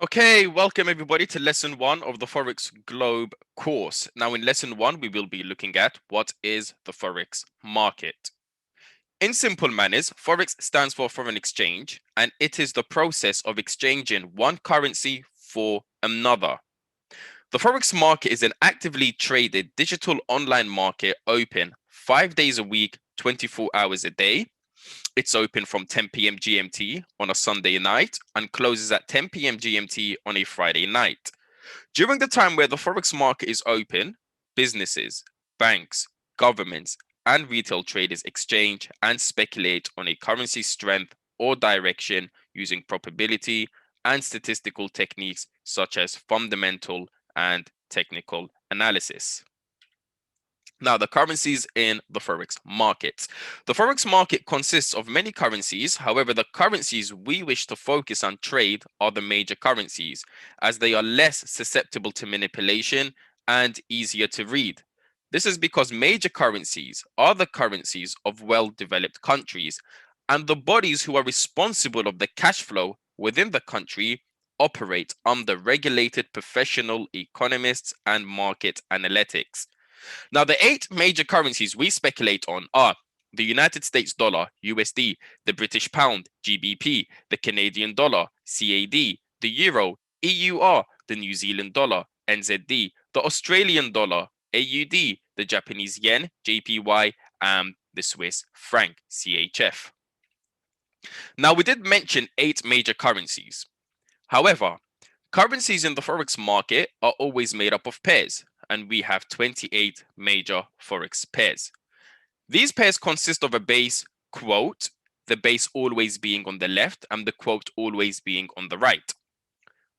Okay, welcome everybody to lesson 1 of the Forex Globe course. Now in lesson 1, we will be looking at what is the Forex market. In simple manners, Forex stands for foreign exchange, and it is the process of exchanging one currency for another. The Forex market is an actively traded digital online market open 5 days a week, 24 hours a day. It's open from 10 p.m. GMT on a Sunday night and closes at 10 p.m. GMT on a Friday night. During the time where the Forex market is open, businesses, banks, governments, and retail traders exchange and speculate on a currency's strength or direction using probability and statistical techniques such as fundamental and technical analysis. Now, the currencies in the Forex market. The Forex market consists of many currencies. However, the currencies we wish to focus on trade are the major currencies, as they are less susceptible to manipulation and easier to read. This is because major currencies are the currencies of well-developed countries, and the bodies who are responsible of the cash flow within the country operate under regulated professional economists and market analytics. Now, the 8 major currencies we speculate on are the United States dollar, USD, the British pound, GBP, the Canadian dollar, CAD, the euro, EUR, the New Zealand dollar, NZD, the Australian dollar, AUD, the Japanese yen, JPY, and the Swiss franc, CHF. Now, we did mention 8 major currencies. However, currencies in the Forex market are always made up of pairs, and we have 28 major Forex pairs. These pairs consist of a base quote, the base always being on the left and the quote always being on the right.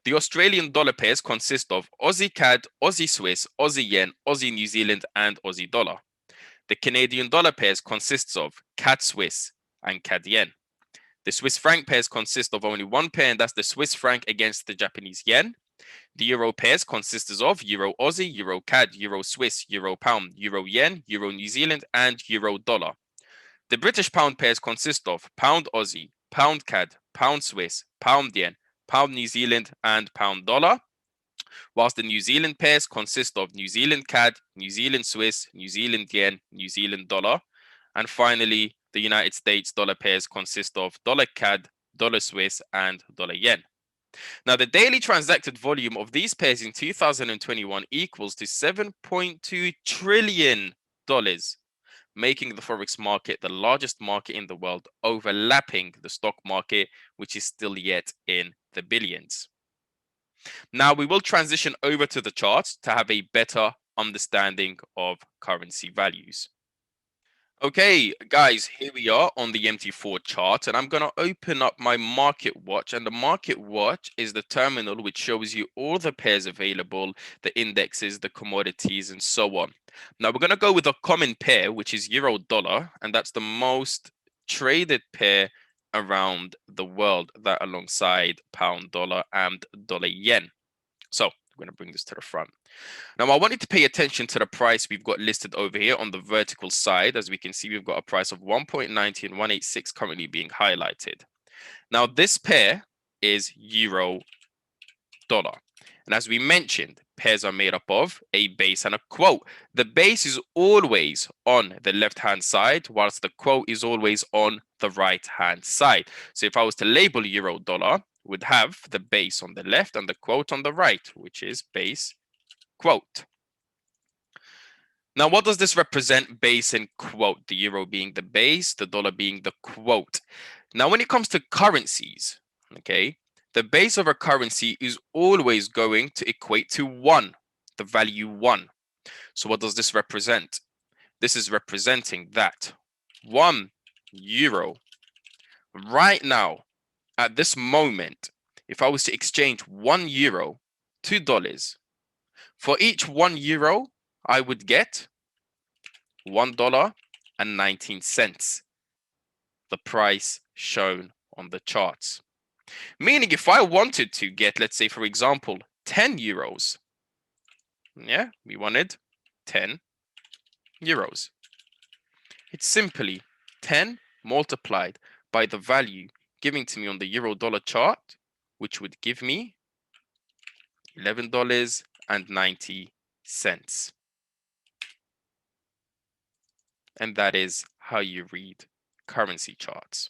The Australian dollar pairs consist of Aussie CAD, Aussie Swiss, Aussie Yen, Aussie New Zealand, and Aussie dollar. The Canadian dollar pairs consists of CAD Swiss and CAD Yen. The Swiss franc pairs consist of only one pair, and that's the Swiss franc against the Japanese yen. The euro pairs consists of Euro Aussie, Euro CAD, Euro Swiss, Euro Pound, Euro Yen, Euro New Zealand, and Euro Dollar. The British pound pairs consist of Pound Aussie, Pound CAD, Pound Swiss, Pound Yen, Pound New Zealand, and Pound Dollar. Whilst the New Zealand pairs consist of New Zealand CAD, New Zealand Swiss, New Zealand Yen, New Zealand Dollar. And finally, the United States dollar pairs consist of dollar CAD, dollar Swiss, and dollar Yen. Now, the daily transacted volume of these pairs in 2021 equals to $7.2 trillion, making the Forex market the largest market in the world, overlapping the stock market, which is still yet in the billions. Now, we will transition over to the charts to have a better understanding of currency values. Okay, guys, here we are on the Mt4 chart, and I'm going to open up my market watch. And the market watch is the terminal which shows you all the pairs available, the indexes, the commodities, and so on. Now, we're going to go with a common pair, which is euro dollar, and that's the most traded pair around the world, that alongside pound dollar and dollar yen. So, I'm going to bring this to the front. Now, I wanted to pay attention to the price we've got listed over here on the vertical side. As we can see, we've got a price of 1.90 and 186 currently being highlighted. Now, this pair is euro dollar. And as we mentioned, pairs are made up of a base and a quote. The base is always on the left-hand side, whilst the quote is always on the right-hand side. So if I was to label euro dollar, would have the base on the left and the quote on the right, which is base quote. Now, what does this represent? Base and quote, the euro being the base, the dollar being the quote. Now, when it comes to currencies, okay, the base of a currency is always going to equate to 1, the value 1. So what does this represent? This is representing that 1 euro right now, at this moment, if I was to exchange 1 euro to dollars, for each 1 euro, I would get $1.19, the price shown on the charts. Meaning if I wanted to get, let's say, for example, 10 euros, yeah, we wanted 10 euros. It's simply 10 multiplied by the value given to me on the euro dollar chart, which would give me $11.90. And that is how you read currency charts.